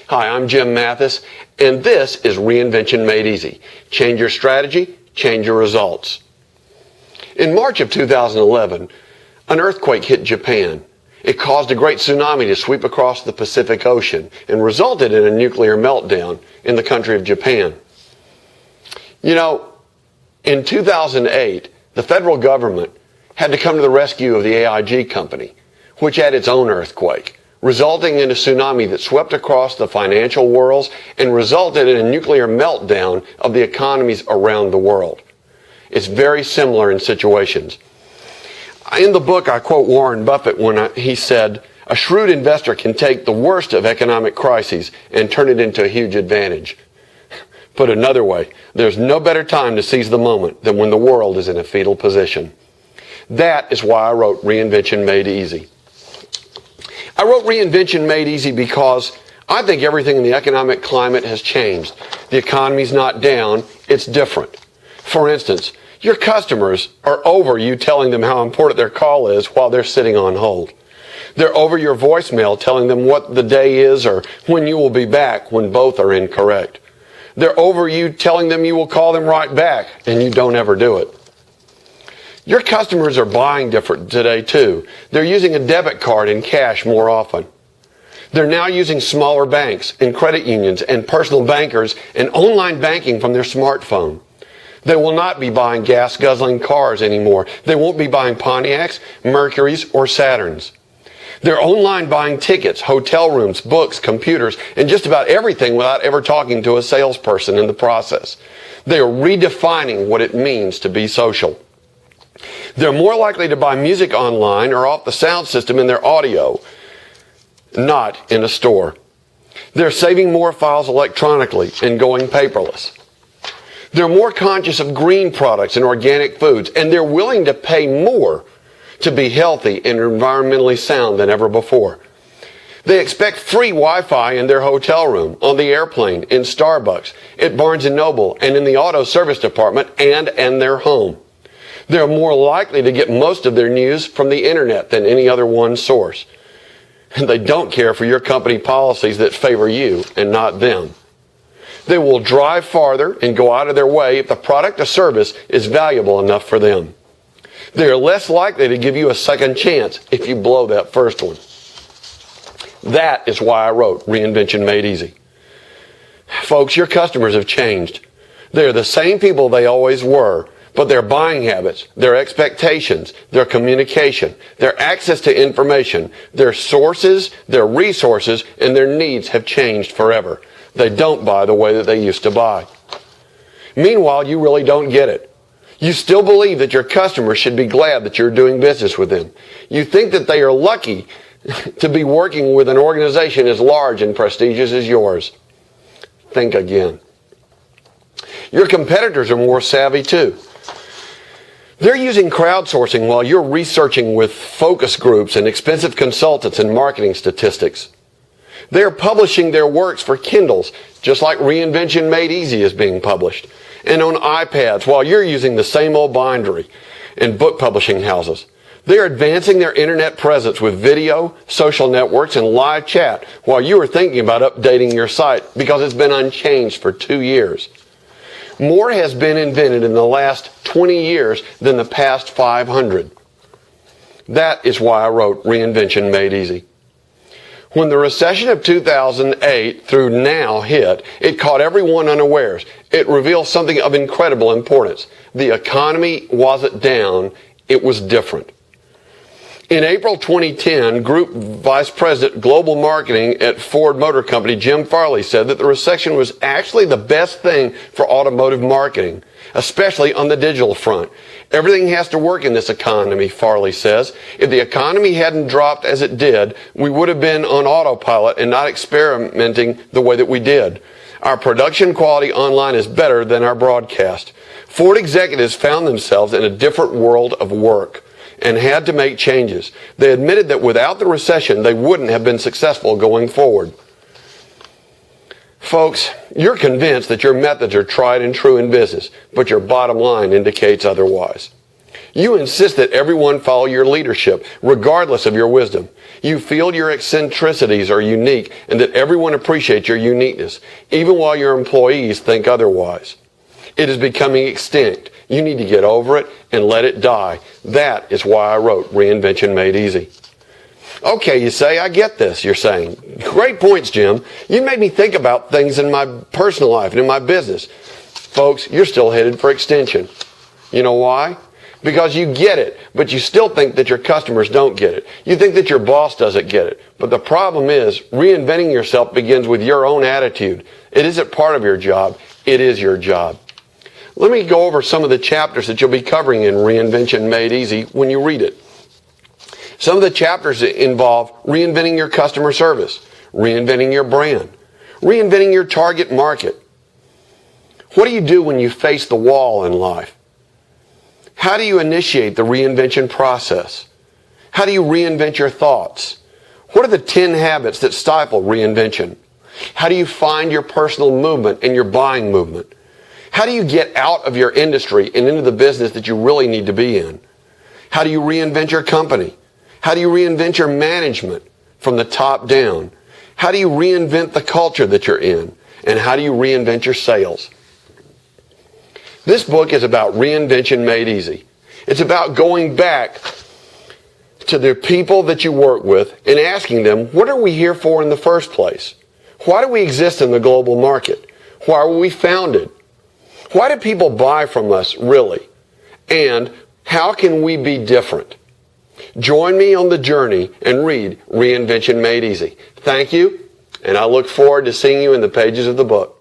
Hi, I'm Jim Mathis, and this is Reinvention Made Easy. Change your strategy, change your results. In March of 2011, an earthquake hit Japan. It caused a great tsunami to sweep across the Pacific Ocean and resulted in a nuclear meltdown in the country of Japan. You know, in 2008, the federal government had to come to the rescue of the AIG company, which had its own earthquake, resulting in a tsunami that swept across the financial worlds and resulted in a nuclear meltdown of the economies around the world. It's very similar in situations. In the book, I quote Warren Buffett when he said, "A shrewd investor can take the worst of economic crises and turn it into a huge advantage." Put another way, there's no better time to seize the moment than when the world is in a fetal position. That is why I wrote Reinvention Made Easy. I wrote Reinvention Made Easy because I think everything in the economic climate has changed. The economy's not down, it's different. For instance, your customers are over you telling them how important their call is while they're sitting on hold. They're over your voicemail telling them what the day is or when you will be back when both are incorrect. They're over you telling them you will call them right back and you don't ever do it. Your customers are buying different today too. They're using a debit card and cash more often. They're now using smaller banks and credit unions and personal bankers and online banking from their smartphone. They will not be buying gas-guzzling cars anymore. They won't be buying Pontiacs, Mercurys, or Saturns. They're online buying tickets, hotel rooms, books, computers, and just about everything without ever talking to a salesperson in the process. They are redefining what it means to be social. They're more likely to buy music online or off the sound system in their audio, not in a store. They're saving more files electronically and going paperless. They're more conscious of green products and organic foods, and they're willing to pay more to be healthy and environmentally sound than ever before. They expect free Wi-Fi in their hotel room, on the airplane, in Starbucks, at Barnes & Noble, and in the auto service department, and in their home. They're more likely to get most of their news from the internet than any other one source. And they don't care for your company policies that favor you and not them. They will drive farther and go out of their way if the product or service is valuable enough for them. They are less likely to give you a second chance if you blow that first one. That is why I wrote Reinvention Made Easy. Folks, your customers have changed. They are the same people they always were, but their buying habits, their expectations, their communication, their access to information, their sources, their resources, and their needs have changed forever. They don't buy the way that they used to buy. Meanwhile, you really don't get it. You still believe that your customers should be glad that you're doing business with them. You think that they are lucky to be working with an organization as large and prestigious as yours. Think again. Your competitors are more savvy too. They're using crowdsourcing while you're researching with focus groups and expensive consultants and marketing statistics. They are publishing their works for Kindles, just like Reinvention Made Easy is being published, and on iPads while you're using the same old bindery and book publishing houses. They are advancing their internet presence with video, social networks, and live chat while you are thinking about updating your site because it's been unchanged for 2 years. More has been invented in the last 20 years than the past 500. That is why I wrote Reinvention Made Easy. When the recession of 2008 through now hit, it caught everyone unawares. It revealed something of incredible importance. The economy wasn't down, it was different. In April 2010, Group Vice President Global Marketing at Ford Motor Company, Jim Farley, said that the recession was actually the best thing for automotive marketing, especially on the digital front. Everything has to work in this economy, Farley says. If the economy hadn't dropped as it did, we would have been on autopilot and not experimenting the way that we did. Our production quality online is better than our broadcast. Ford executives found themselves in a different world of work and had to make changes. They admitted that without the recession, they wouldn't have been successful going forward. Folks, you're convinced that your methods are tried and true in business, but your bottom line indicates otherwise. You insist that everyone follow your leadership, regardless of your wisdom. You feel your eccentricities are unique and that everyone appreciates your uniqueness, even while your employees think otherwise. It is becoming extinct. You need to get over it and let it die. That is why I wrote Reinvention Made Easy. Okay, you say, I get this, you're saying. Great points, Jim. You made me think about things in my personal life and in my business. Folks, you're still headed for extinction. You know why? Because you get it, but you still think that your customers don't get it. You think that your boss doesn't get it. But the problem is, reinventing yourself begins with your own attitude. It isn't part of your job. It is your job. Let me go over some of the chapters that you'll be covering in Reinvention Made Easy when you read it. Some of the chapters involve reinventing your customer service, reinventing your brand, reinventing your target market. What do you do when you face the wall in life? How do you initiate the reinvention process? How do you reinvent your thoughts? What are the 10 habits that stifle reinvention? How do you find your personal movement and your buying movement? How do you get out of your industry and into the business that you really need to be in? How do you reinvent your company? How do you reinvent your management from the top down? How do you reinvent the culture that you're in? And how do you reinvent your sales? This book is about Reinvention Made Easy. It's about going back to the people that you work with and asking them, what are we here for in the first place? Why do we exist in the global market? Why were we founded? Why do people buy from us, really? And how can we be different? Join me on the journey and read Reinvention Made Easy. Thank you, and I look forward to seeing you in the pages of the book.